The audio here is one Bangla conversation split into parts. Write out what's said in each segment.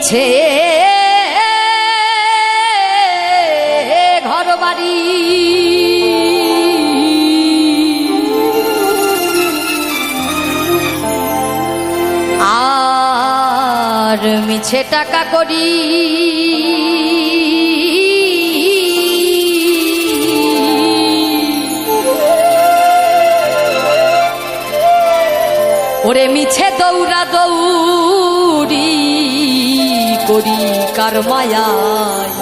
মিছে ঘর বাড়ি আর মিছে টাকা করি ওরে মিছে দৌড়া দৌড়ি করি কার মায়ায়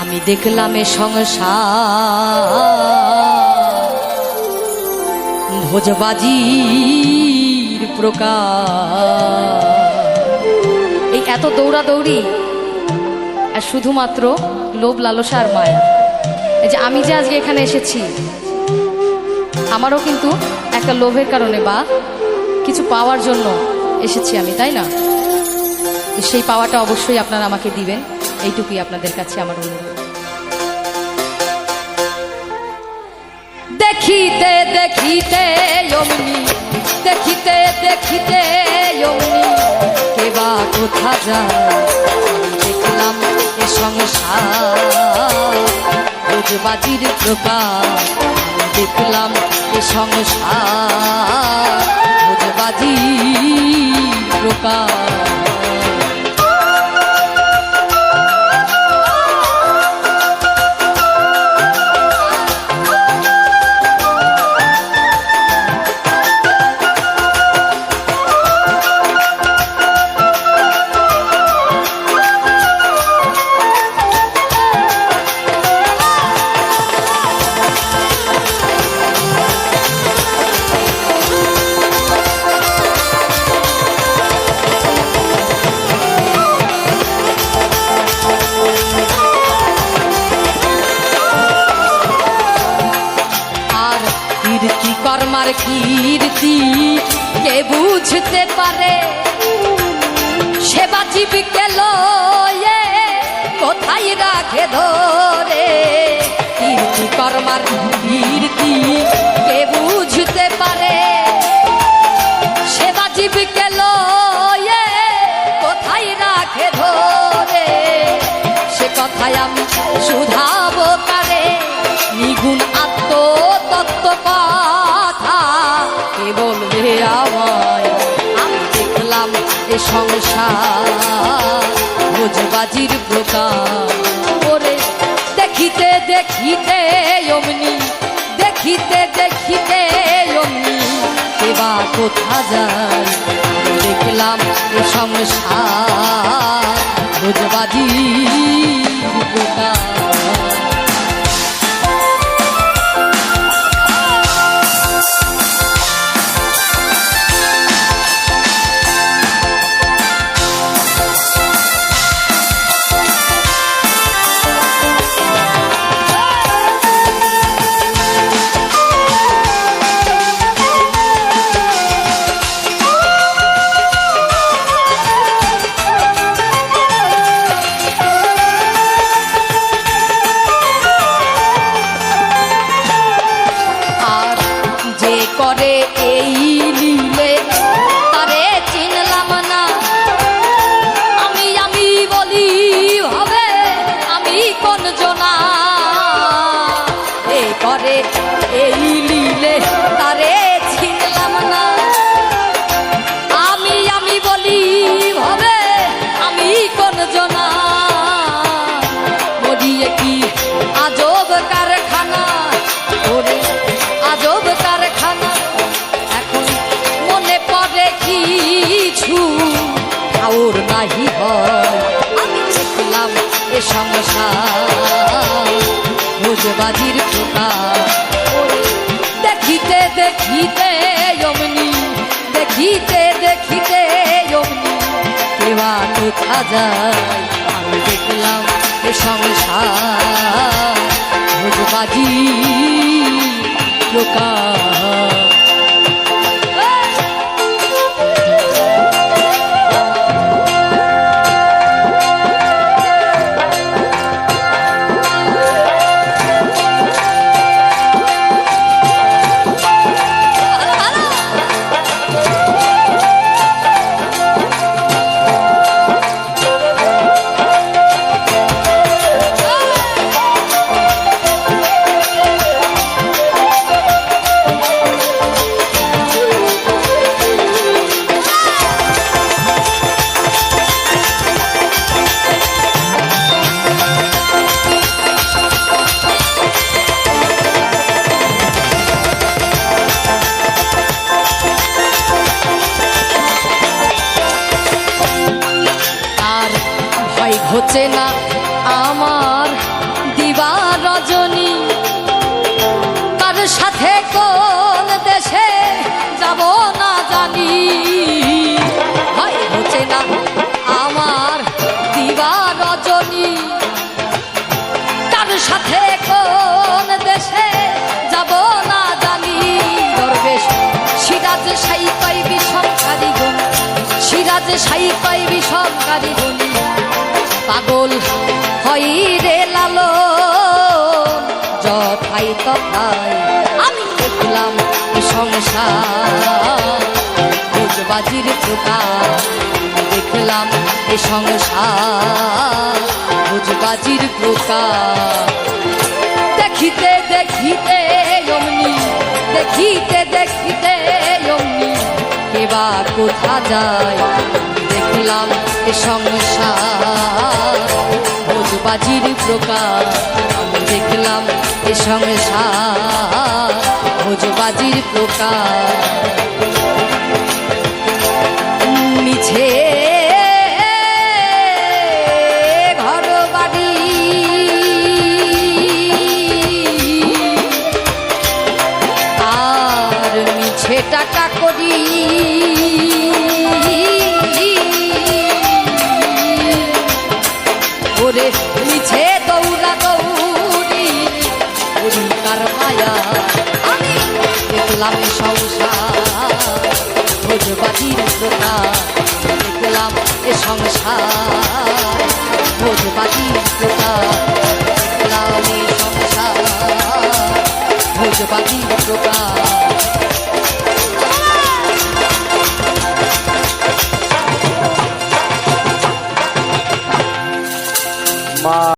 আমি দেখলাম এ সংসার ভোজবাজির প্রকার। এই এত দৌড়াদৌড়ি আর শুধুমাত্র লোভ লালসা আর মায়া। এই যে আমি যে আজকে এখানে এসেছি আমারও কিন্তু একটা লোভের কারণে বা কিছু পাওয়ার জন্য এসেছি আমি, তাই না? সেই পাওয়াটা অবশ্যই আপনারা আমাকে দিবেন, এইটুকুই আপনাদের কাছে আমার অনুরোধ। দেখিতে দেখিতে অমনি দেখিতে দেখিতে অমনি কেবা কোথা যায় দেখলাম এ সংসার ভোজবাজির প্রকার দেখলাম এ সংসার ভোজবাজির প্রকার। কর্মার কীর্তি কে বুঝতে পারে সে বাঁচিবিকে লয়ে কোথায় রাখে ধরে। কীর্তি কর্মার কীর্তি কে বুঝতে পারে সে বাঁচিবিকে লয়ে কোথায় রাখে ধরে। সে কথায় আমি শুধাবো কারে নিগুণ আত্মতত্ত্ব কথা কে বলবে আমায়। আমি দেখলাম এ সংসার ভোজবাজির প্রকার। ওরে দেখিতে দেখিতে অমনি দেখিতে দেখিতে অমনি কেবা কোথা যায় দেখলাম এ সংসার ভোজবাজির প্রকার। করে এই লীলে তারে চিনলাম না আমি আমি বলি হবে আমি কোন জনা। এ করে এই লীলে তারে চিনলাম না আমি আমি বলি হবে আমি কোন জনা। মরিয়ে কি আজব কারখানা ওরে আজব কারখানা এখন মনে পড়ে কিছু খাওর নাহি হয়। আমি দেখলাম এ সংসার ভোজবাজির প্রকার। দেখিতে দেখিতে অমনি দেখিতে দেখিতে অমনি কেবা কোথা যায়। আমি দেখলাম এ সংসার ভোজবাজির প্রকার। সাথে কোন দেশে যাব না জানি, হয় হচ্ছে না আমার দিবা রজনী। কার সাথে কোন দেশে যাব না জানি, দরবেশ সিরাজ সাই কয় বিষমকারী গুণ, সিরাজ সাই কয় বিষমকারী গুণ। পাগল হই রে লালো যথাই তথাই, আমি দেখলাম এই সংসার ভোজবাজির প্রকার, দেখলাম এই সংসার ভোজবাজির প্রকার। দেখিতে দেখিতে অমনি, দেখিতে দেখিতে অমনি কেবা কোথা যায়, দেখলাম এ সংসার ভোজবাজির প্রকার, আমি দেখলাম এ সংসার ভোজবাজির প্রকার। মিছে ঘর বাড়ি আর মিছে টাকা করি, ওরে মিছে দৌড়া দৌড়ি ওরি কার মায়া, আমি দেখলাম সংসার ভোজবাজির প্রকার, দেখলাম এ সংসার ভোজবাজির প্রকার, দেখলাম এ সংসার ভোজবাজির প্রকার।